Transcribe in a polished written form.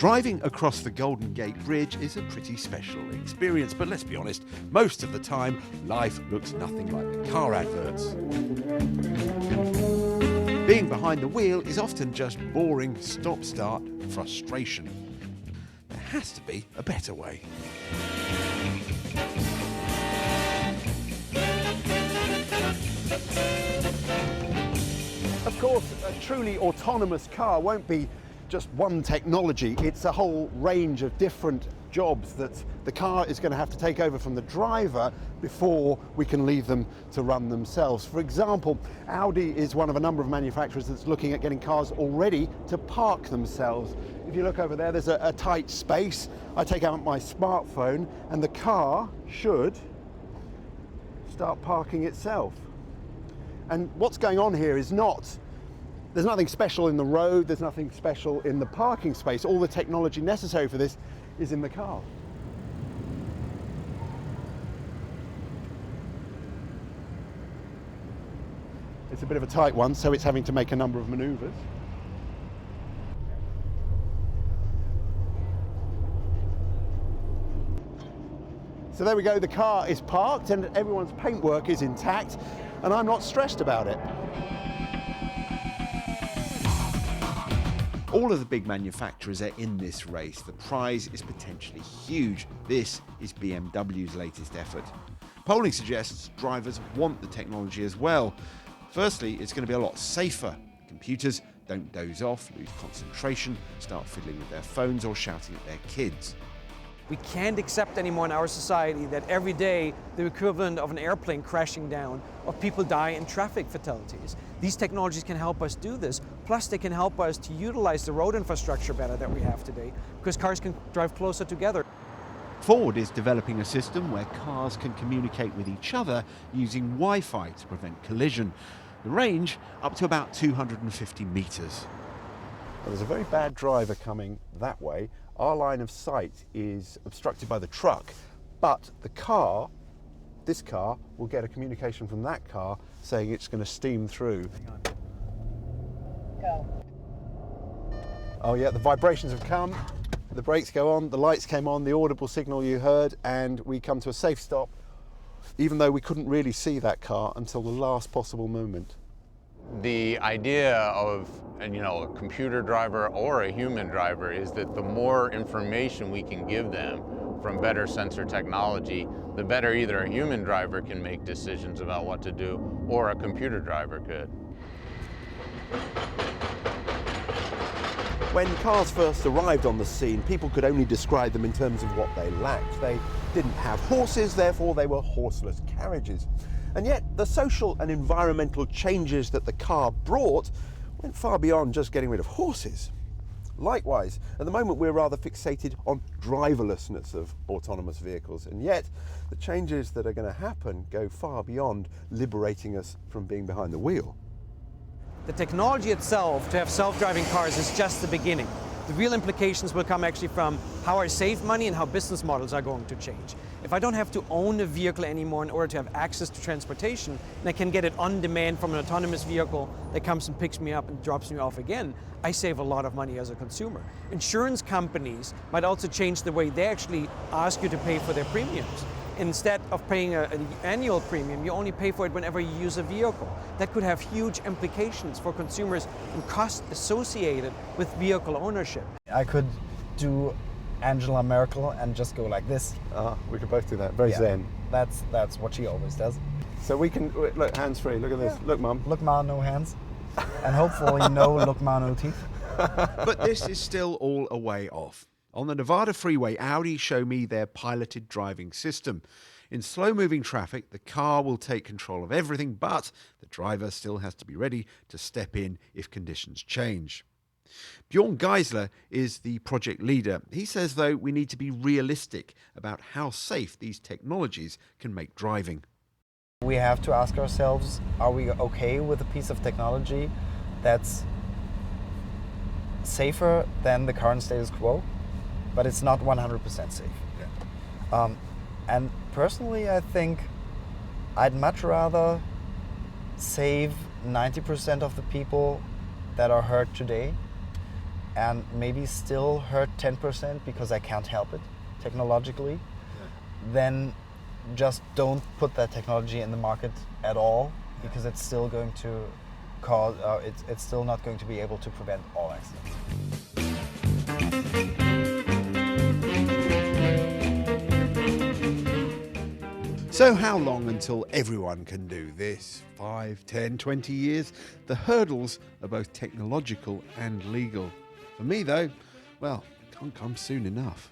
Driving across the Golden Gate Bridge is a pretty special experience, but let's be honest, most of the time, life looks nothing like the car adverts. Being behind the wheel is often just boring stop-start frustration. There has to be a better way. Of course, a truly autonomous car won't be just one technology. It's a whole range of different jobs that the car is going to have to take over from the driver before we can leave them to run themselves. For example, Audi is one of a number of manufacturers that's looking at getting cars already to park themselves. If you look over there, there's a tight space. I take out my smartphone and the car should start parking itself. And what's going on here is there's nothing special in the road, there's nothing special in the parking space. All the technology necessary for this is in the car. It's a bit of a tight one, so it's having to make a number of maneuvers. So there we go, the car is parked and everyone's paintwork is intact, and I'm not stressed about it. All of the big manufacturers are in this race. The prize is potentially huge. This is BMW's latest effort. Polling suggests drivers want the technology as well. Firstly, it's going to be a lot safer. Computers don't doze off, lose concentration, start fiddling with their phones or shouting at their kids. We can't accept anymore in our society that every day the equivalent of an airplane crashing down, of people die in traffic fatalities. These technologies can help us do this, plus they can help us to utilize the road infrastructure better that we have today, because cars can drive closer together. Ford is developing a system where cars can communicate with each other using Wi-Fi to prevent collision. The range up to about 250 meters. Well, there's a very bad driver coming that way. Our line of sight is obstructed by the truck, but the car, this car, will get a communication from that car saying it's going to steam through. Hang on. Go. Oh yeah, the vibrations have come, the brakes go on, the lights came on, the audible signal you heard, and we come to a safe stop, even though we couldn't really see that car until the last possible moment. The idea of a computer driver or a human driver is that the more information we can give them from better sensor technology, the better either a human driver can make decisions about what to do or a computer driver could. When cars first arrived on the scene, people could only describe them in terms of what they lacked. They didn't have horses, therefore they were horseless carriages. And yet the social and environmental changes that the car brought went far beyond just getting rid of horses. Likewise, at the moment we're rather fixated on driverlessness of autonomous vehicles, and yet the changes that are going to happen go far beyond liberating us from being behind the wheel. The technology itself to have self-driving cars is just the beginning. The real implications will come actually from how I save money and how business models are going to change. If I don't have to own a vehicle anymore in order to have access to transportation, and I can get it on demand from an autonomous vehicle that comes and picks me up and drops me off again, I save a lot of money as a consumer. Insurance companies might also change the way they actually ask you to pay for their premiums. Instead of paying an annual premium, you only pay for it whenever you use a vehicle. That could have huge implications for consumers and costs associated with vehicle ownership. I could do Angela Merkel and just go like this. We could both do that, very zen. That's what she always does. So we can, look, hands-free, look at this. Yeah. Look, Mum. Look, Ma, no hands. And hopefully no look, Ma, no teeth. But this is still all a way off. On the Nevada freeway, Audi show me their piloted driving system. In slow-moving traffic, the car will take control of everything, but the driver still has to be ready to step in if conditions change. Bjorn Geisler is the project leader. He says, though, we need to be realistic about how safe these technologies can make driving. We have to ask ourselves, are we okay with a piece of technology that's safer than the current status quo? But it's not 100% safe. Yeah. And personally, I think I'd much rather save 90% of the people that are hurt today and maybe still hurt 10% because I can't help it technologically, then just don't put that technology in the market at all, because it's still going to cause, it's still not going to be able to prevent all accidents. So how long until everyone can do this? 5, 10, 20 years? The hurdles are both technological and legal. For me though, well, it can't come soon enough.